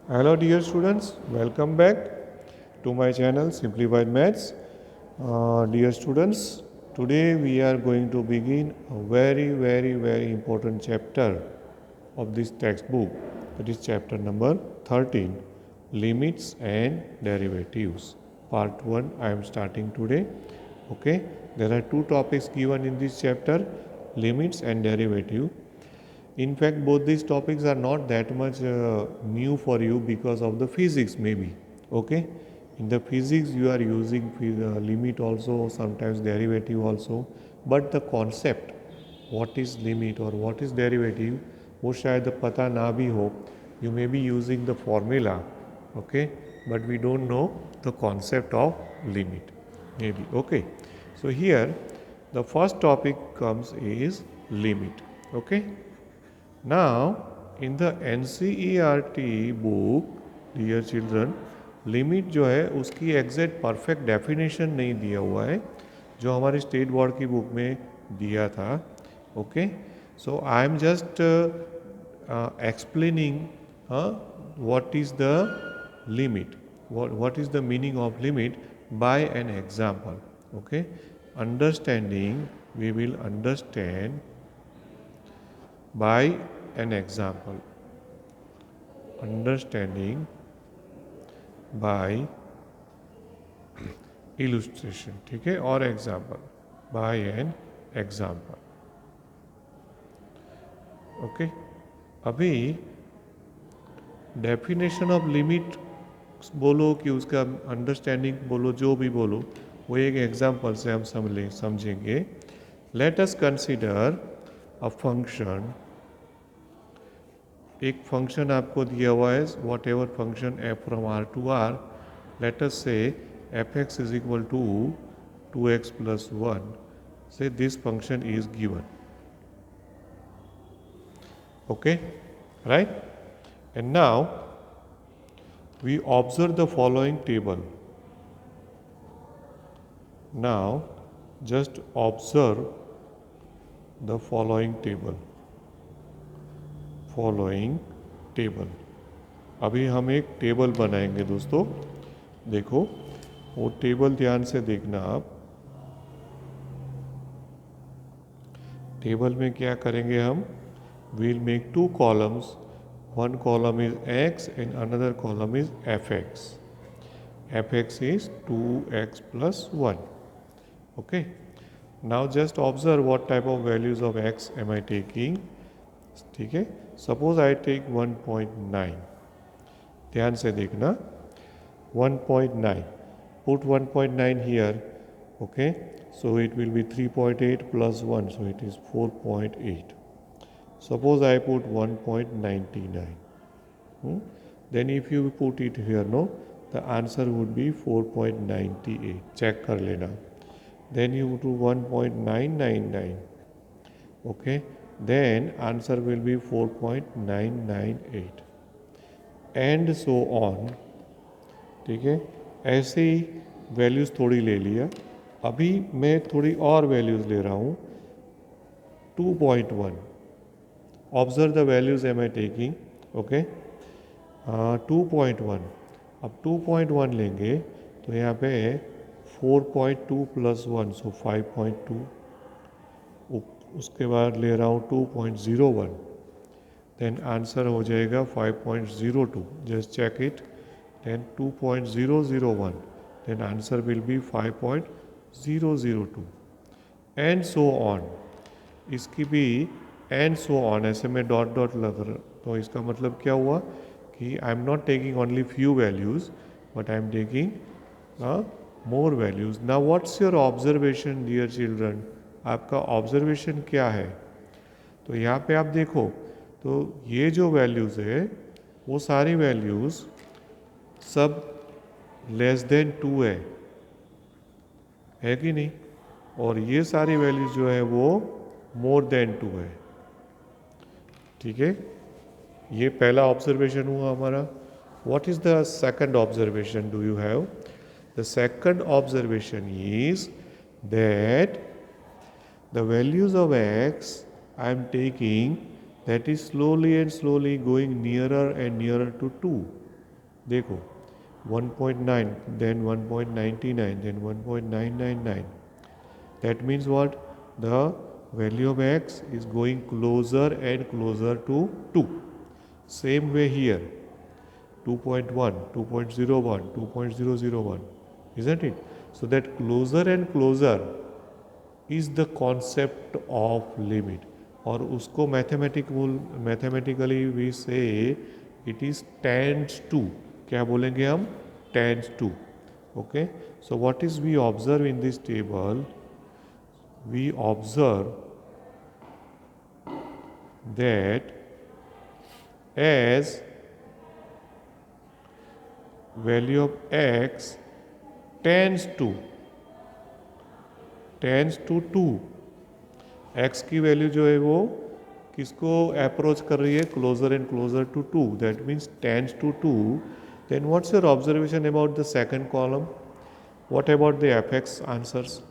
Hello dear students, welcome back to my channel Simplified Maths. Dear students, today we are going to begin a very important chapter of this textbook. That is chapter number 13, Limits and Derivatives. Part 1 I am starting today. Okay, there are two topics given in this chapter, limits and derivative. In fact, both these topics are not that much new for you because of the physics, maybe. Okay, in the physics you are using limit also, sometimes derivative also, but the concept, what is limit or what is derivative, वो शायद पता ना भी हो. You may be using the formula, okay, but we don't know the concept of limit, maybe. Okay, so here the first topic comes is limit. Okay. Now, in the NCERT book, dear children, limit जो है उसकी exact perfect definition नहीं दिया हुआ है जो हमारे state board की बुक में दिया था. Okay, so I am just explaining what is the limit, what is the meaning of limit by an example. Okay, understanding, we will understand by an example. Understanding by illustration. ठीक है, और example, by an example. Okay, अभी definition of limit बोलो कि उसका understanding बोलो, जो भी बोलो, वो एक एग्जाम्पल से हम समझेंगे. Let us consider a function. एक फंक्शन आपको दिया हुआ है, whatever function f from R to R. Let us say f x is equal to 2x plus 1. Say this function is given. Okay, right? And now we observe the following table. Now just observe the following table. Following table. अभी हम एक table बनाएंगे दोस्तों. देखो वो table ध्यान से देखना आप. टेबल में क्या करेंगे हम, we'll make two columns. One column is x and another column is fx. fx is 2x plus 1. Okay, now just observe what type of values of x am I taking. ठीक है, suppose I take 1.9. ध्यान से देखना, 1.9, put 1.9 here. Okay, so it will be 3.8 plus 1, so it is 4.8. Suppose I put 1.99. Then if you put it here, no, the answer would be 4.98. Check कर लेना. Then you to 1.999. Okay, then answer will be 4.998 and so on. ठीक है, ऐसे ही values थोड़ी ले लिया. अभी मैं थोड़ी और वैल्यूज़ ले रहा हूँ. 2.1. Observe the values am I taking. Okay, 2.1. अब 2.1 लेंगे तो यहाँ पे 4.2 प्लस 1, सो 5.2. उसके बाद ले रहा हूँ 2.01. देन आंसर हो जाएगा 5.02. Just check it. Then 2.001. Then answer will be 5.002 and so on. इसकी भी एंड सो ऑन, ऐसे में डॉट डॉट लग रहा. तो इसका मतलब क्या हुआ कि I am not taking only few values but I am taking more values. Now what's your observation dear children. आपका ऑब्जर्वेशन क्या है. तो यहाँ पे आप देखो, तो ये जो वैल्यूज़ है वो सारी वैल्यूज़ सब लेस देन 2 है कि नहीं, और ये सारी वैल्यूज़ जो है वो मोर देन 2 है. ठीक है, ये पहला ऑब्जर्वेशन हुआ हमारा. What is the second observation do you have. The second observation is that the values of x I am taking, that is slowly and slowly going nearer and nearer to 2. देखो 1.9, then 1.99, then 1.999. That means what? The value of x is going closer and closer to 2. Same way here, 2.1, 2.01, 2.001, isn't it? So that closer and closer is the concept of limit. और उसको mathematically we say it is tends to, क्या बोलेंगे हम? Tends to. Okay, so what is we observe in this table? We observe that as value of x tends to 2, x की वैल्यू जो है वो किसको अप्रोच कर रही है? Closer and closer to 2. That means tends to 2. Then what's your observation about the second column? What about the fx answers?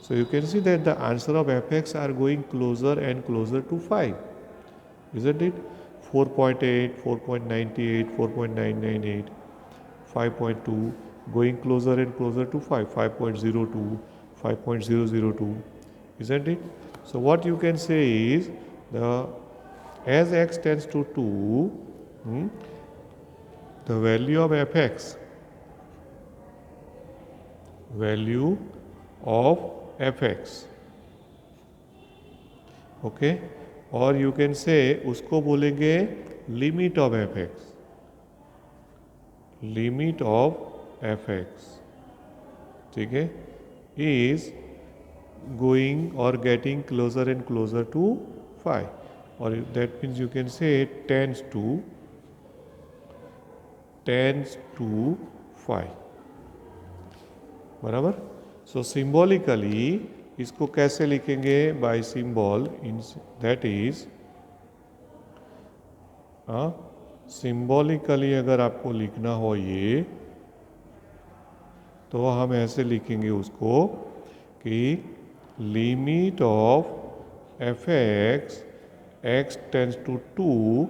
So you can see that the answer of fx are going closer and closer to 5, isn't it? 4.8, 4.98, 4.998, 5.2, going closer and closer to 5, 5.02, 5.002, isn't it? So what you can say is, as x tends to 2, the value of fx, okay, और you can say उसको बोलेंगे limit of fx, ठीक है, is going और getting closer and closer to 5, और that means you can say tends to 5. बराबर. So symbolically इसको कैसे लिखेंगे? By symbol. In that is symbolically अगर आपको लिखना हो ये, तो हम ऐसे लिखेंगे उसको कि limit of fx x tends to 2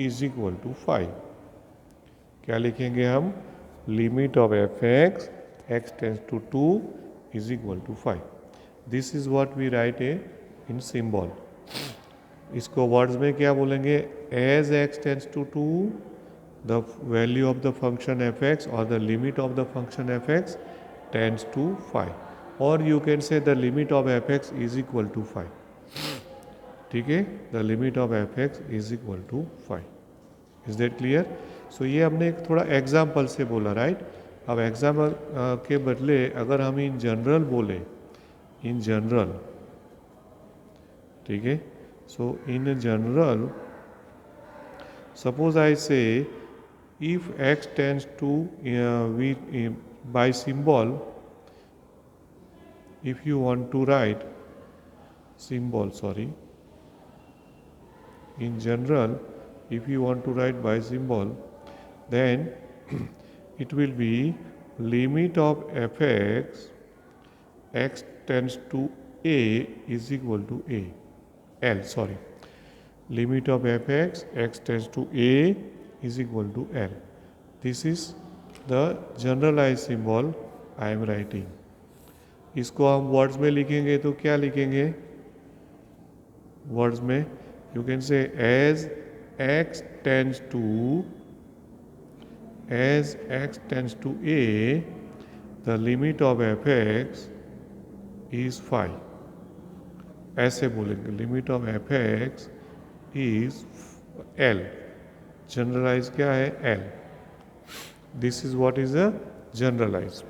is equal to 5. क्या लिखेंगे हम? Limit of fx x tends to 2 is equal to 5. This is what we write in symbol. इसको वर्ड्स में क्या बोलेंगे? As x tends to 2, the value of the function fx or the limit of the function fx tends to 5. Or you can say the limit of fx is equal to 5. ठीक है, the limit of fx is equal to 5. Is that clear? So ये हमने एक थोड़ा example से बोला, right? अब example के बदले अगर हम इन जनरल बोले, इन जनरल, ठीक है, सो in general suppose I say if x tends to we by symbol, if you want to write symbol, sorry, in general if you want to write by symbol, then it will be limit of fx x tends to a is equal to limit of fx x tends to a is equal to L. This is the generalized symbol I am writing. इसको हम words में लिखेंगे तो क्या लिखेंगे? Words में you can say as x tends to a, the limit of fx is 5. ऐसे बोलेंगे, limit of fx is L. Generalise क्या है? L. This is what is a generalise.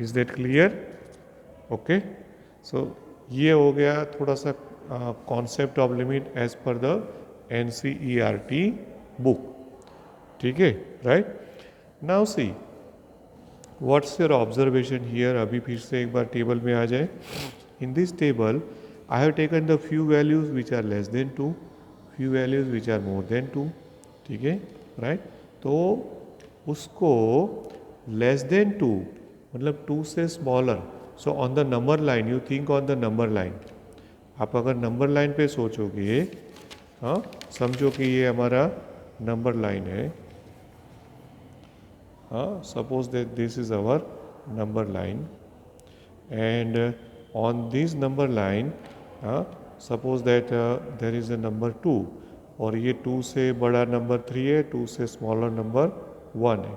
Is that clear? Okay, so ये हो गया थोड़ा सा concept of limit as per the NCERT book. ठीक है, right? Now see what's your observation here. अभी फिर से एक बार टेबल में आ जाए. In this table I have taken the few values which are less than 2, few values which are more than 2. ठीक है, राइट? तो उसको less than 2 मतलब 2 से smaller. So on the number line you think on the number line. आप अगर number line पे सोचोगे, हाँ, समझो कि ये हमारा नंबर लाइन है. suppose that this is our number line, and on this number line suppose that there is a number 2, और ये 2 से बड़ा नंबर 3 है, 2 से स्मॉलर नंबर 1 है.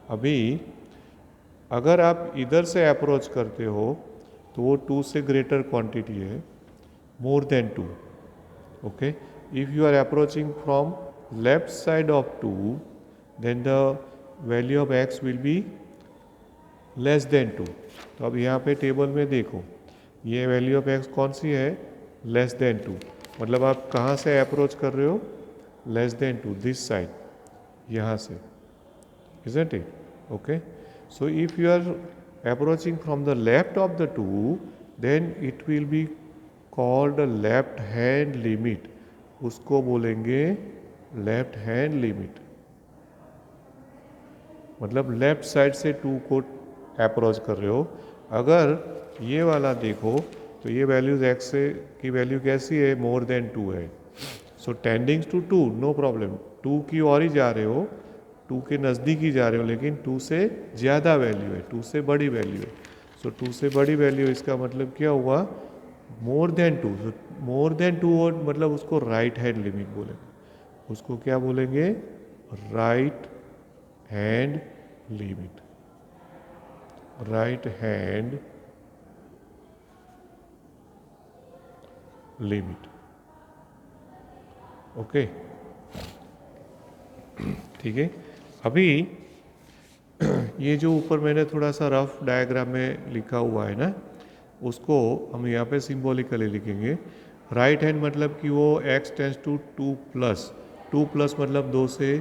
अभी अगर आप इधर से अप्रोच करते हो तो वो 2 से ग्रेटर क्वांटिटी है, more than 2. Okay, if you are approaching from left side of 2, then the value of x will be less than 2. तो अब यहाँ पे टेबल में देखो, ये वैल्यू ऑफ x कौन सी है, लेस देन 2. मतलब आप कहाँ से अप्रोच कर रहे हो, लेस देन 2, दिस साइड, यहाँ से, isn't it? Okay, so if you are approaching from the left of the 2, then it will be called a left hand limit. उसको बोलेंगे लेफ्ट हैंड लिमिट. मतलब लेफ्ट साइड से 2 को approach कर रहे हो. अगर ये वाला देखो तो ये वैल्यूज x से की वैल्यू कैसी है, मोर देन 2 है. सो टेंडिंग्स टू 2, नो प्रॉब्लम. 2 की ओर ही जा रहे हो, 2 के नज़दीक ही जा रहे हो, लेकिन 2 से ज़्यादा वैल्यू है, 2 से बड़ी वैल्यू है. सो 2 से बड़ी वैल्यू, इसका मतलब क्या हुआ, मोर देन 2. मोर देन 2 और मतलब उसको राइट हैंड लिमिट बोलेंगे. उसको क्या बोलेंगे, right hand limit. Right hand limit. Okay, ठीक है. अभी ये जो ऊपर मैंने थोड़ा सा रफ डायग्राम में लिखा हुआ है ना, उसको हम यहाँ पे सिंबॉलिकली लिखेंगे. राइट हैंड मतलब कि वो x tends to 2 plus, 2 plus मतलब 2 से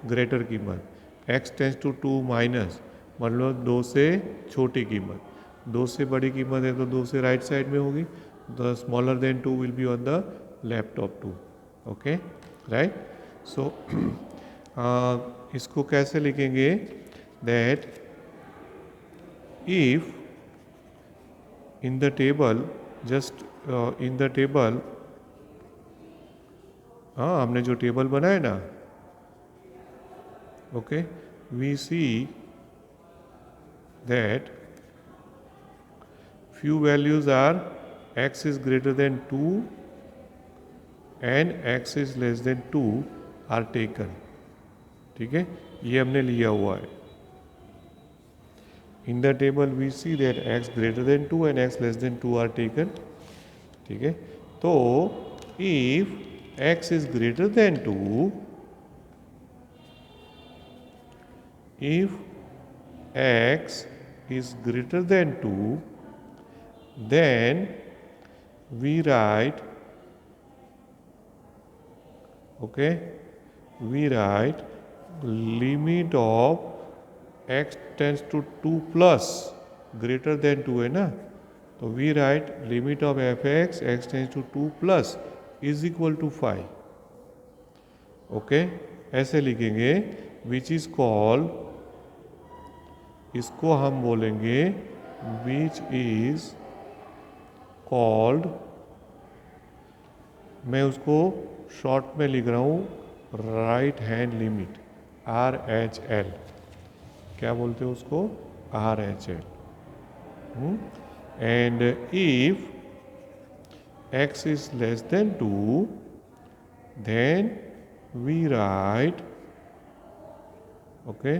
ग्रेटर कीमत, x टेंस टू 2 माइनस मतलब 2 से छोटी कीमत. 2 से बड़ी कीमत है तो 2 से राइट साइड में होगी. The smaller than 2 will be on the left of 2. Okay, right. So इसको कैसे लिखेंगे, that if in the table, just in the table, हाँ हमने जो टेबल बनाया ना, okay, we see that few values are x is greater than 2 and x is less than 2 are taken. ठीक है, ये हमने लिया हुआ है. In the table we see that x greater than 2 and x less than 2 आर टेकन. ठीक है, तो if x is greater than 2, if x is greater than 2, then we write, okay, we write limit of x tends to 2 plus greater than 2 है ना, तो we write limit of fx x tends to 2 plus is equal to 5. Okay, ऐसे लिखेंगे, which is called, इसको हम बोलेंगे which is called, मैं उसको शॉर्ट में लिख रहा हूँ, राइट हैंड लिमिट, RHL. क्या बोलते हो उसको, RHL. And if x is less than 2, then we write, okay,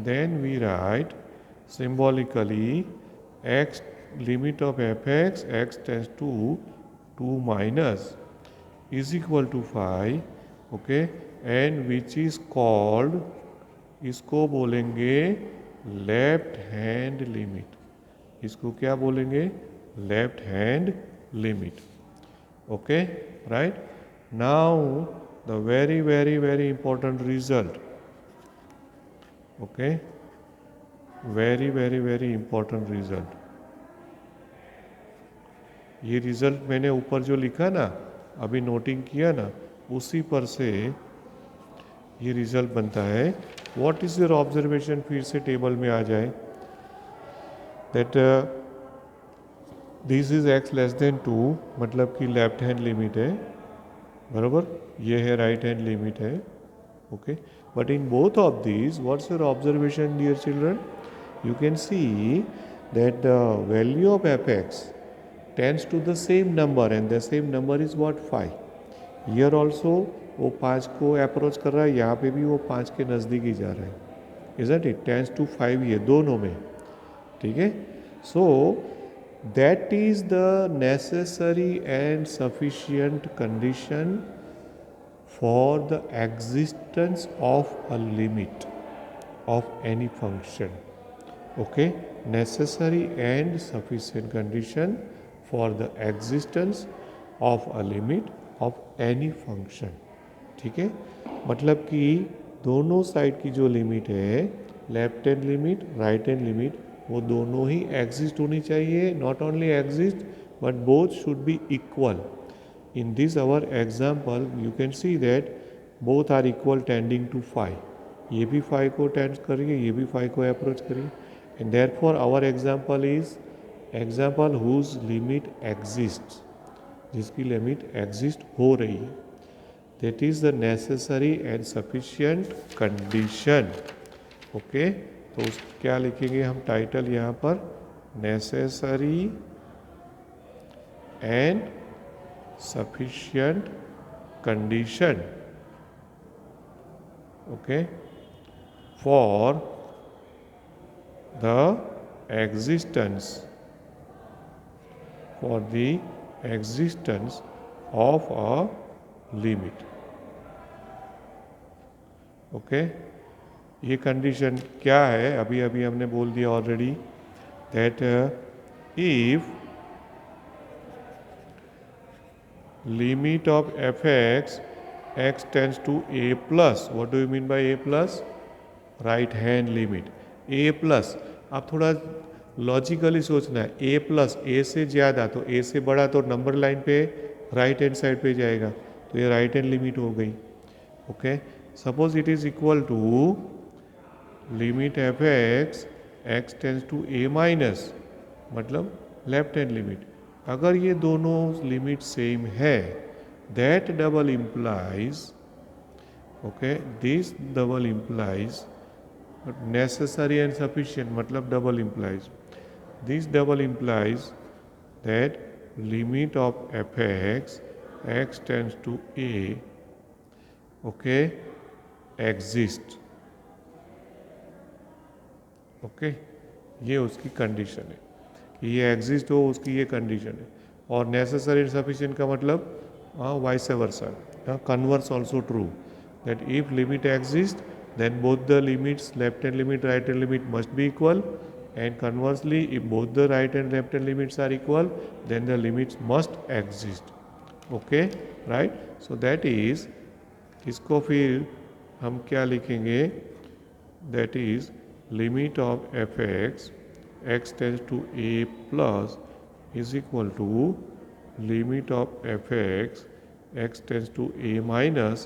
then we write symbolically x limit of fx x tends to 2 minus is equal to 5. okay, and which is called, इसको बोलेंगे left hand limit. इसको क्या बोलेंगे, left hand limit. Okay, right. Now the very very very important result. Okay, very very very important result. ये result मैंने ऊपर जो लिखा ना, अभी नोटिंग किया ना, उसी पर से ये रिजल्ट बनता है. व्हाट इज योर ऑब्जर्वेशन, फिर से टेबल में आ जाए, that this is x less than 2, मतलब कि लेफ्ट हैंड लिमिट है, बराबर. ये है राइट हैंड लिमिट है. Okay, But in both of these, what's your observation, dear children? You can see that the value of fx tends to the same number, and the same number is what? 5. Here also वो 5 को approach कर रहा है, यहाँ पे भी वो 5 के नज़दीक ही जा रहा है, isn't it? Tends to 5 ये दोनों में, ठीक है. So that is the necessary and sufficient condition for the existence of a limit of any function. Okay, necessary and sufficient condition for the existence of a limit of any function. ठीक है, मतलब कि दोनों side की जो limit है, left hand limit, right hand limit, वो दोनों ही एग्जिस्ट होनी चाहिए. Not only exist but both should be equal. In this our example, you can see that both are equal tending to 5. ये भी 5 को टेंड करिए, ये भी 5 को अप्रोच करिए. And therefore our example is example whose limit exists, जिसकी limit exist हो रही है. That is the necessary and sufficient condition. Okay, तो क्या लिखेंगे हम टाइटल यहाँ पर? Necessary and sufficient condition, okay, for the existence of a limit. Okay, ये कंडीशन क्या है? अभी अभी हमने बोल दिया already that if limit of fx x tends to a plus. What do you mean by a plus? Right hand limit. a plus, आप थोड़ा लॉजिकली सोचना है. a प्लस a से ज़्यादा, तो a से बड़ा तो नंबर लाइन पे राइट हैंड साइड पे जाएगा, तो ये राइट हैंड लिमिट हो गई. Okay, suppose it is equal to limit f x tends to a minus, मतलब लेफ्ट हैंड लिमिट. अगर ये दोनों लिमिट सेम है, that double implies, okay, this double implies necessary and sufficient, मतलब double implies, this double implies that limit of F x tends to a, okay, exist. Okay, ये उसकी condition है कि ये एग्जिस्ट हो, उसकी ये कंडीशन है. और नेसेसरी एंड सफिशिएंट का मतलब vice versa, converse also true, that if limit exist then both the limits, left hand limit, right hand limit must be equal. And conversely if both the right and left hand limits are equal then the limits must exist. Okay, right. So that is, इसको फिर हम क्या लिखेंगे? That is limit of F x tends to a plus is equal to limit of fx x tends to a minus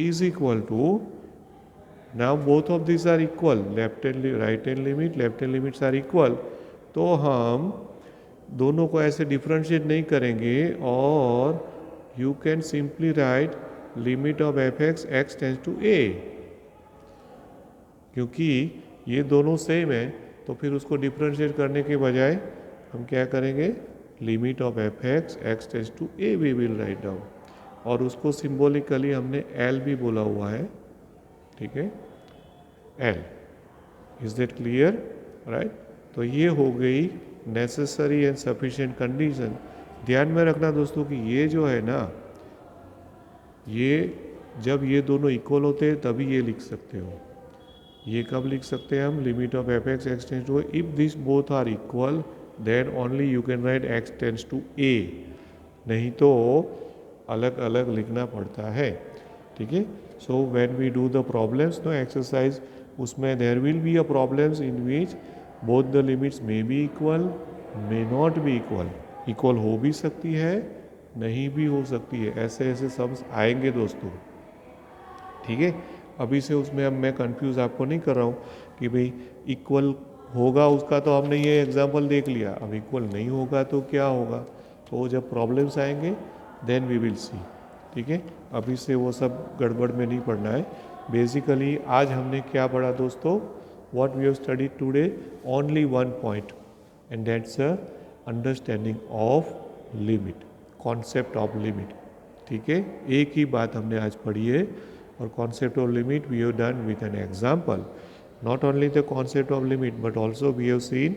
is equal to, now both of these are equal, left and right hand limit, left hand limits are equal. तो हम दोनों को ऐसे differentiate नहीं करेंगे और you can simply write limit of F x tends to a. क्योंकि ये दोनों सेम है तो फिर उसको डिफरेंशिएट करने के बजाय हम क्या करेंगे? Limit of F x tends to A we will write down, और उसको सिंबॉलिकली हमने एल भी बोला हुआ है. ठीक है, L. Is that clear? Right. तो ये हो गई नेसेसरी एंड सफिशिएंट कंडीशन. ध्यान में रखना दोस्तों कि ये जो है ना, ये जब ये दोनों इक्वल होते हैं तभी ये लिख सकते हो. ये कब लिख सकते हैं हम? Limit of F x tends to a, if this both are equal then only you can write x tends to a, नहीं तो अलग अलग लिखना पड़ता है. ठीक है. So when we do the problems no exercise, उसमें there will be a problems in which both the limits may be equal, may not be equal. Equal हो भी सकती है, नहीं भी हो सकती है. ऐसे ऐसे सम्स आएंगे दोस्तों. ठीक है. अभी से उसमें अब मैं कंफ्यूज आपको नहीं कर रहा हूँ कि भाई इक्वल होगा उसका तो हमने ये एग्जांपल देख लिया, अब इक्वल नहीं होगा तो क्या होगा. तो जब प्रॉब्लम्स आएंगे देन वी विल सी. ठीक है. अभी से वो सब गड़बड़ में नहीं पड़ना है. बेसिकली आज हमने क्या पढ़ा दोस्तों? What we have studied today? Only one point, and that's a understanding of limit, concept of limit. ठीक है, एक ही बात हमने आज पढ़ी है, और concept of limit we have done with an example. Not only the concept of limit but also we have seen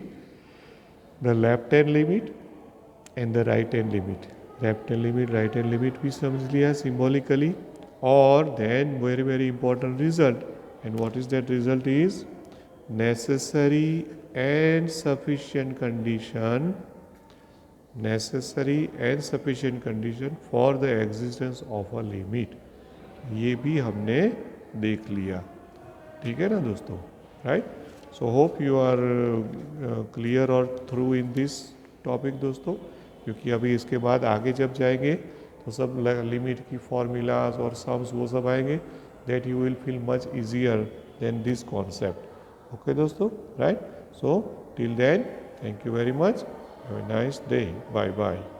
the left hand limit and the right hand limit. Left hand limit, right hand limit भी समझ लिया symbolically. और then very very important result, and what is that result is necessary and sufficient condition, necessary and sufficient condition for the existence of a limit। ये भी हमने देख लिया। ठीक है ना दोस्तों, right? So hope you are clear और थ्रू इन दिस टॉपिक दोस्तों, क्योंकि अभी इसके बाद आगे जब जाएंगे तो सब लिमिट की फॉर्मूलाज और सम्स वो सब आएंगे, that you will feel much easier than this concept. Okay दोस्तों, right? So till then, thank you very much. Have a nice day. Bye bye.